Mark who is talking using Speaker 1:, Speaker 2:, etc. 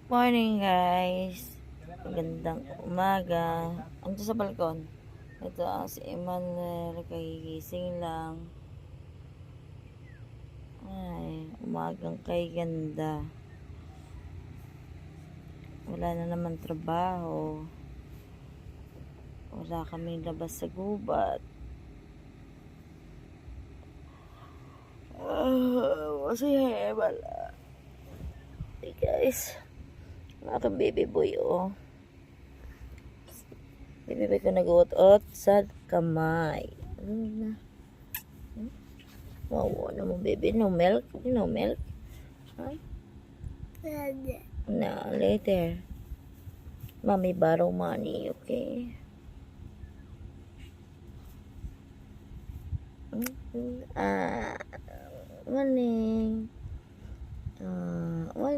Speaker 1: Morning guys, magandang umaga. Ando sa balkon. Ito ang si Emmanuel, kagigising lang. Ay, umagang kay ganda. Wala na naman trabaho. Wala kaming labas sa gubat. Masaya wala. Hey guys, mga baby boy baby boy ko nag-uot-ot sa kamay. Ano na? Wow, ano mo baby? No milk? No milk? Huh? No, later. Mommy borrow money, okay? Morning. Morning.